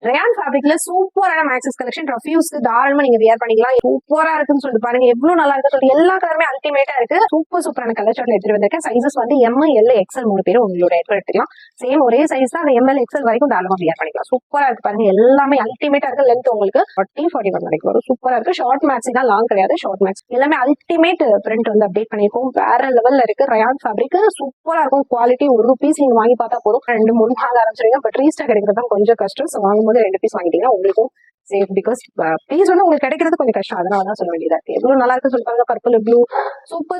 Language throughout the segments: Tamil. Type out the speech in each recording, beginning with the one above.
ரயான் ஃபேப்ரிக்ல சூப்பரான மேக்ஸஸ் கலெக்ஷன் ரஃப்யூஸ்க்கு தாராளமா நீங்க வியர் பண்ணிக்கலாம். சூப்பரா இருக்குன்னு சொல்லிட்டு பாருங்க, எவ்வளவு நல்லா இருக்குன்னு சொல்லி எல்லா கலருமே அல்டிமேட்டா இருக்கு. சூப்பரான கலர் சார்ட்ல எடுத்துட்டு வந்திருக்கேன். சைசஸ் வந்து எம், எல், எக்ஸ்எல் 3 பேரும் உங்களோட எடுத்துக்கலாம். சேம் ஒரே சைஸ் தான், அந்த எம்எல் எக்ஸ்எல் வரைக்கும் தாராளமா வியர் பண்ணிக்கலாம். சூப்பரா இருக்கு பாருங்க, எல்லாமே அல்டிமேட்டா இருக்கு. லென்த் உங்களுக்கு 40-41 வரைக்கும் வரும். சூப்பரா இருக்கு. ஷார்ட் மேக்ஸ் தான், லாங் கிடையாது. ஷார்ட் மேக்ஸ் எல்லாமே அல்டிமேட் பிரிண்ட் வந்து அப்டேட் பண்ணிருக்கோம். வேற லெவல்ல இருக்கு. ரயான் ஃபேப்ரிக் சூப்பரா இருக்கும். குவாலிட்டி ஒரு பீஸ் நீங்க வாங்கி பார்த்தா போதும், 2-3 வாங்க ஆரம்பிச்சிருங்க. பட் ரீஸ்டாக் கிடைக்கிறது தான் கொஞ்சம் கஷ்டம். ஸோ வாங்கும்போது 2 பீஸ் வாங்கிட்டீங்கன்னா உங்களுக்கும் சேஃப். பிகாஸ் பீஸ் வந்து உங்களுக்கு கிடைக்கிறது கொஞ்சம் கஷ்டம். அதனாலதான் சொல்ல வேண்டியதா இருக்கு. எவ்வளவு நல்லா இருக்கு சொல்லுவாங்க. Purple, blue,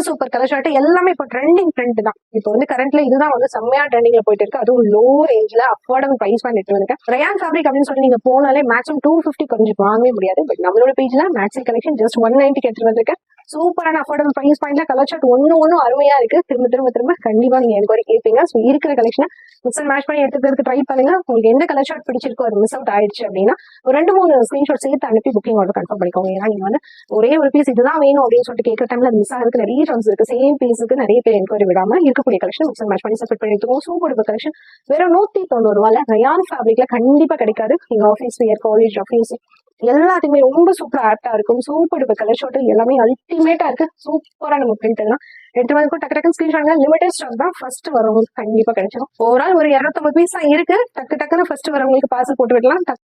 super colour shirt எல்லாமே இப்போ ட்ரெண்டிங் பிரிண்ட் தான். இப்போ வந்து கரண்ட்ல இதுதான் வந்து செம்மையா ட்ரெண்டிங்ல போயிட்டு இருக்கு. அதுவும் லோ ரேஞ்ச்ல அஃபோர்டபிள் பிரைஸ் பண்ணி எடுத்து வந்துருக்கேன். ரயான் ஃபேப்ரிக் அப்படின்னு சொல்லி நீங்க போனாலே மேக்ஸிமம் 250 கொஞ்சம் வாங்கவே முடியாது. பட் நம்மளோட பேஜ்ல மேக்ஸி கலெக்ஷன் ஜஸ்ட் 190 எடுத்து வந்திருக்கேன். சூப்பரான அஃபோர்டபிள் பிரைஸ் பாயிண்ட்ல கலர் ஷர்ட் ஒன்னும் அருமையா இருக்கு. திரும்ப கண்டிப்பா நீங்க என்கொயரி கேட்பீங்க. ஸோ இருக்கிற கலெக்ஷன் மிக்ஸ் அண்ட் மேட்ச் பண்ணி எடுத்துக்கிறதுக்கு ட்ரை பண்ணுங்க. உங்களுக்கு எந்த கலர் ஷர்ட் பிடிச்சிருக்கோ அது மிஸ் அவுட் ஆயிடுச்சு அப்படின்னா ஒரு 2-3 ஸ்கிரீன்ஷாட் சேர்த்து அனுப்பி புக்கிங் ஆர்டர் கன்ஃபார்ம் பண்ணிக்கோங்க. ஏன்னா நீங்க வந்து ஒரே ஒரு பீஸ் இதுதான் வேணும் அப்படின்னு சொல்லிட்டு கேட்கற டைம்ல அது மிஸ் ஆகிறதுக்கு நிறைய சான்ஸ் இருக்கு. சேம் பீஸுக்கு நிறைய பேர் என்கொயரி விடாம இருக்கக்கூடிய கலெக்ஷன் மிக்ஸ் அண்ட் மேட்ச் பண்ணி செப்பரேட் பண்ணி எடுத்துக்கோங்க. சூப்பர் கலெக்ஷன் வெறும் 190 ரூபாயில ரயான் ஃபேப்ரிக்ல கண்டிப்பா கிடைக்காது. நீங்க ஆஃபீஸ் வியர், காலேஜ், ஆஃபீஸ் எல்லாத்துக்குமே ரொம்ப சூப்பரா ஆப்டா இருக்கும். சூப்பர் கலர் ஷர்ட் எல்லாமே அல்டிமேட்டா இருக்கு. சூப்பரா நம்ம பிரிண்ட் எல்லாம் எடுத்து வந்து டக்கு ஸ்கிரீன்ஷாட். லிமிடெட் ஸ்டாக் தான், ஃபர்ஸ்ட் வரவங்களுக்கு கண்டிப்பா கிடைச்சிடும். ஓவரால் ஒரு 250 பீஸ் தான் இருக்கு. டக்குன்னு ஃபர்ஸ்ட் வரவங்களுக்கு பார்சல் போட்டு விடலாம்.